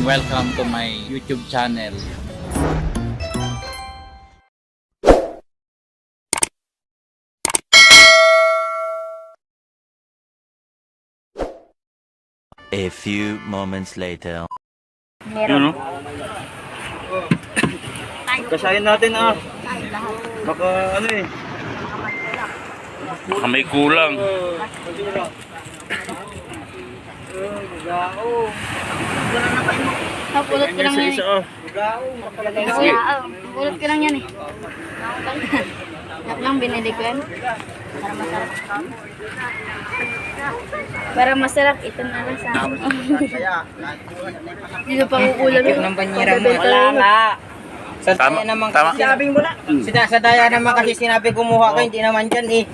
and welcome to my YouTube channel. A few moments later. Meron. Kasayin natin Baka ano eh. Baka may kulang. Pulot ko lang yan eh. Pulot ko lang yan eh. Nak lang binili ko yan. Para masarap. Para masarap, ito na lang sa akin. Dito pa kukulang yun. Ng banyera mo. Wala nga. Sa daya naman kasi sinabi mo na. Sa daya naman kasi sinabi kumuha ka, hindi naman dyan eh.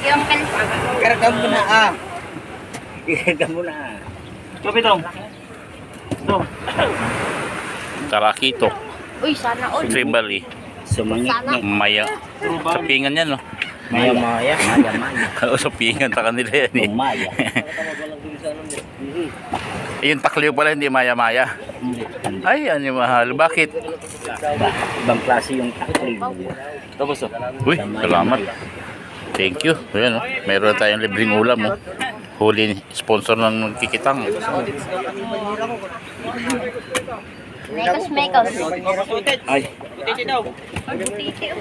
Yung kalis. Karagam mo na Karagam mo na Kapitong. Ito. Tarakito. Uy, sana all. Tribali. Sana. Maya. Sa pingan yan, no? Maya. O sa pingan sa kanila yan, eh. Maya. Yung takliw pala, hindi maya-maya. Ay, ano yung mahal. Bakit? Ibang klase yung takli. Tapos Uy, salamat. Thank you. Ayan, oh. Meron tayong libreng ulam, oh. Huli sponsor ng Kikitang. Mekos. Ay. Putiti.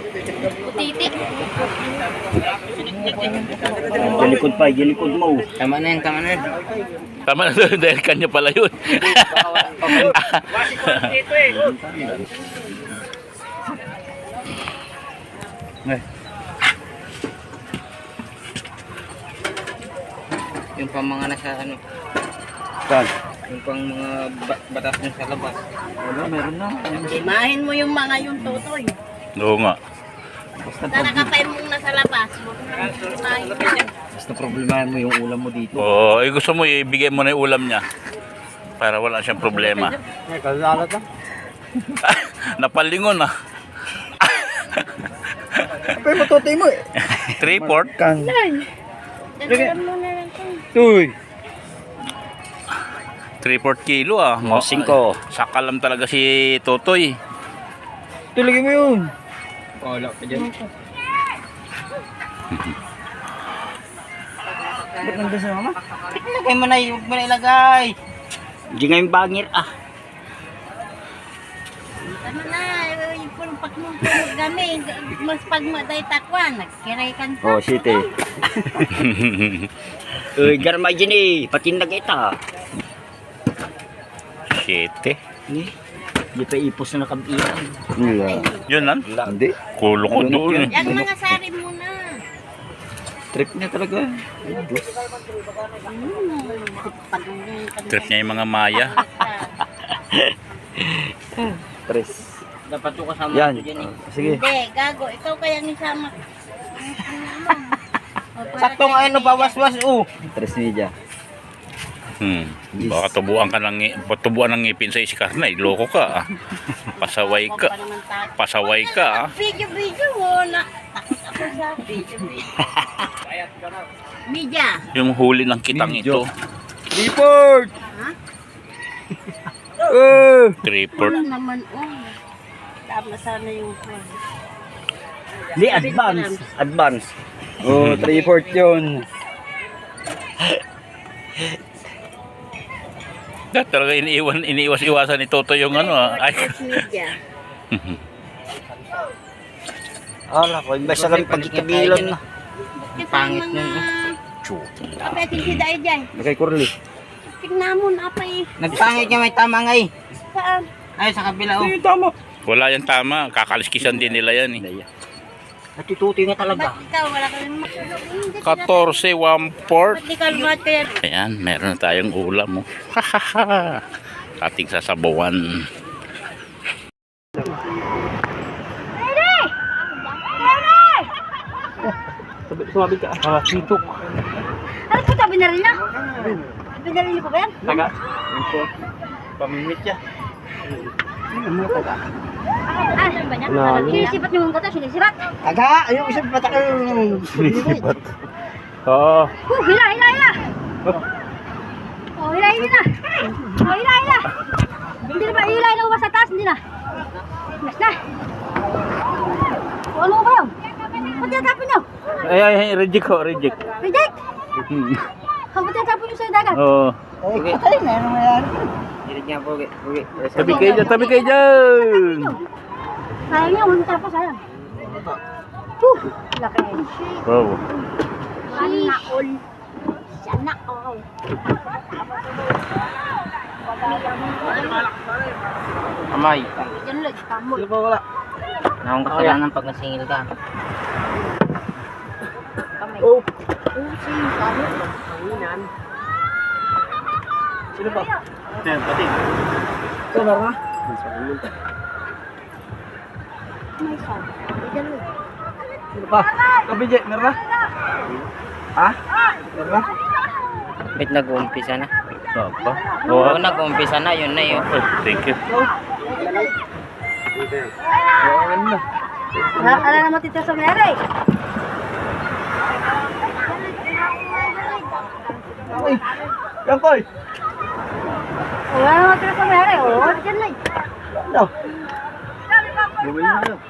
Gilikod mo. Tama na yun. Tama na doon, dahil kanya pala yun. Yung pang mga nasa ano. Saan? Yung pang mga batas mo sa labas. Wala, meron na. Imahin mo yung mga yung totoy. Oo nga. Nakakapain mong nasa labas. Huwag mo nang imahin yan. Basta problemahin mo yung ulam mo dito. Oo, gusto mo ibigay mo na yung ulam niya. Para wala siyang problema. Kalalat na. Napalingon, ah. Pero matutoy mo eh. 3/4. Kan. Dadalan mo na lang ito. Uy. 3/4 kilo, ah. 5. Sakalam talaga si Totoy. Tulagin mo yun. Wala pa dyan. Ba't nandun sa mama? Ilagay mo na, huwag mo na ilagay. Hindi nga yung bangir Ano na, yung pulpak mo kami. Mas pagmaday takwan. Nagkiray kan pa. City. Uy, garmay dyan eh. Patindag ita. 7. Di pa ipos na nakabiyan. Yun, nan. Hindi. Kulo ko doon, eh. Yung mga sari mo na. Trip niya talaga. Trip niya yung mga maya. Tres. Dapat ko kasama Yan. ito dyan eh. Sige. Hindi, gago. Ikaw kaya ni Sama. Sakto nga yun, bawaswas Tres media. Baka tubuan ng ngipin sa iskarnay. Loko ka, ah. Pasaway ka. Pasaway ka, ah. Video mo na. Takot ako sa video. Media. Yung huli ng kitang ito. Report! Ha? 3/4. Wala naman, Tama sana yung Di, advance. Oh, 3/4 yun. Dahil talaga iniiwas-iwasan ni Toto yung ano, ah. Ay. media. Ala ko, iba sa kami pagkikabilon na. Pangit nun, Kapetin si Day dyan. Kay Curly. Tignan mo na pa eh. Nagpangit niya may tama nga eh. Saan? Ay, sa kabila Tama. Wala yan tama. Kakaliskisan din nila yan, eh. Natututi nga talaga. Ba't ikaw? Wala ka rin 14, 1/4. Ba't ikaw lumat ka yan? Ayan, meron na tayong ulam, mo. Ating sasabawan. Sumabi ka. Sitok. Ano po ito? Binaril na? Binaril niyo pa ba yan? Taga. Yun po. Pamimit niya. Saan ba niya? Sinisipat niyo yung gato? Sinisipat? Taga, ayun isang patakal. Sinisipat. Oo. Hila! Oh, hila na! Oh, hila! Ay, reject ko, reject. Reject! Kabuti ang tapo yung sa dagat. Oo. Okay. Patay na, ano mayroon? Hilig niya po, okay. Tabi kayo dyan, tabi kayo dyan. Sayang yun, huwag tapo, sayang. Laki. Wow. Sana all. Sana all. Amay. Diyan ulit, tamol. Sino pa wala? Nakong kasalanan pag nasingil ka. Kamay. Oh. Sino sabi? Sino pa? Yan, pati. Ito, meron na. May sabi. Diyan ulit. Sino pa? Kabidje, meron na? Ha? Meron na? Bit nag-uumpisa na. Apa? Oo, nag-uumpisa na, yun na yun. Thank you. Meron na. Ala na matitira sa mayari. Ay, yan koy. Wala na matitira sa mayari. Oo, diyan lang. Ano? Bumili na yun.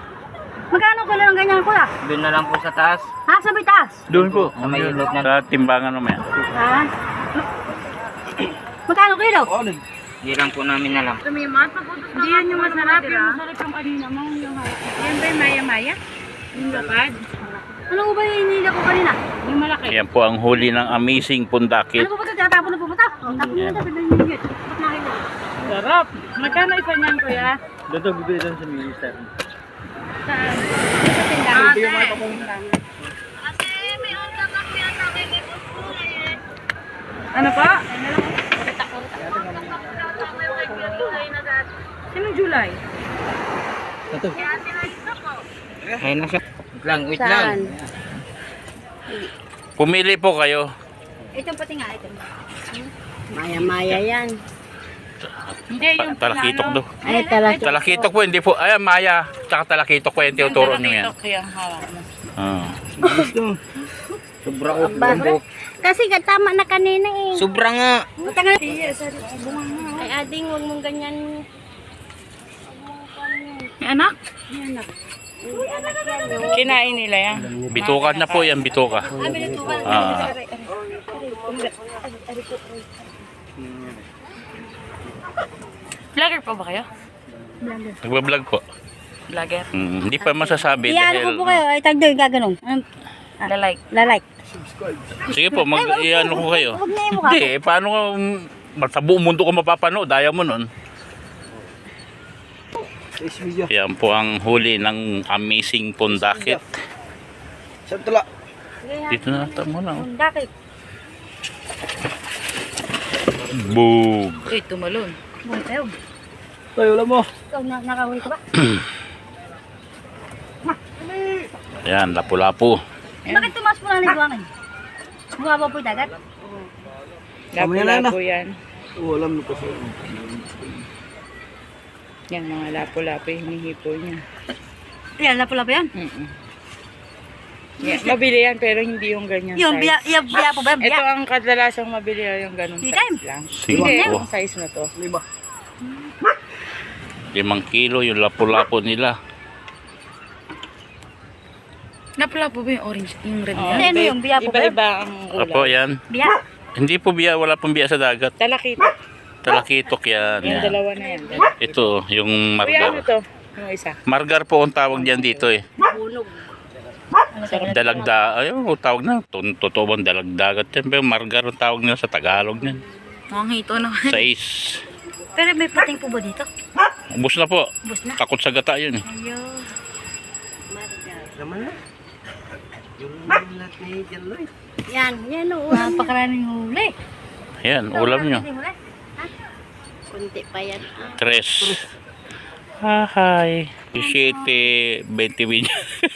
Magkano kilo ng ganyan kuya? Doon na lang po sa taas. Ha? Sa may taas? Doon po. Sa may ilog na. Sa timbangan naman. Ha? Magkano kilo? Oh, ano? Hindi lang po namin alam. Hindi yan yung masarap. Yung masarap yung kanina mo. Yung yan ba yung maya-maya? Yung lapad? Ano ko ba yung hinila ko kanina? Yung malaki. Yan po ang huli ng amazing pundakit. Ano ko ba ito? Tatapon na pumunta? Tapon na ito. Bibili yung yun. Ba't nakita? Sarap. Magkano isa niyan, kuya? Dito, bibili doon sa minister. Saan? Sa tindahan. Ano pa? Sinong July? Ayun na siya. Wait lang. Saan? Pumili po kayo. Itong pati nga. Ito. Maya-maya yan. Hindi, yung Talakitok do. Ay, talaga. Talakitok po, hindi po. Ay, Maya. Tsaka talakitok po yung tinuturo nyo yan. Yung hawak mo. Ah. Sobra ko. Kasi tama na kanina eh. Sobra nga. Buta nga. Ay, ading, huwag mong ganyan. May anak? Yan. Kinain nila yan. Bituka na po yan, bituka. Ah. Vlogger pa ba kayo? Nagbablog po. Vlogger? Hindi pa masasabi Iyan ko dahil... po kayo. Ay, tagdoy, gaganon. Lalike. Lalike. Sige po, mag-iano ko kayo. Huwag na yung mukha. Hindi, paano nga... Sa buong mundo ko mapapanood, daya mo nun. Face video. Yan po ang huli ng amazing pundakit. Saan tula? Dito na ata muna. Oh. Dakit. Boom! Uy, tumalon. Buntayo. Toy, wala mo. Ikaw, nakahuli ka ba? Yan, lapu-lapu. Bakit tumas mo lang ni Buwangin? Bumaba po yung dagat? Lapu-lapu yan. Oh, alam mo kasi. Yan, mga lapu-lapu hinihipo niya. Yan, lapo-lapo yan. Yan, mabili yan pero hindi yung ganyan Yung size. biya po ba? Ito Biya. ang kadalasang mabili yung ganun Hindi size time. lang. Sige Hindi, po. yung size na to. 5 kilo yung lapu-lapu nila. Lapu-lapu ba yung orange? Yung red Hindi, ano yung biya po ba? Iba-iba ang Opo, ulam. yan. Biya. Hindi po biya, wala pong biya sa dagat. Talakito. Talakitok yan. Yung yan. dalawa na yan. Ito, yung Kuya, ano margar. to? Yung isa. Margar po ang tawag diyan dito eh. Bunog. Dalagda, ayun, tawag na. Totoo bang dalagdagat yan? Pero margar ang tawag nila sa Tagalog yan. Mga hito naman. 6. Pero may pating po ba dito? Ubus na po. Bus na. Takot sa gata yun eh. Ayun. Yan, yan o. Napakaraming huli. Yan, ulam nyo. Ha? Kunti pa yan. 3. Hi. 7, 20 minutes.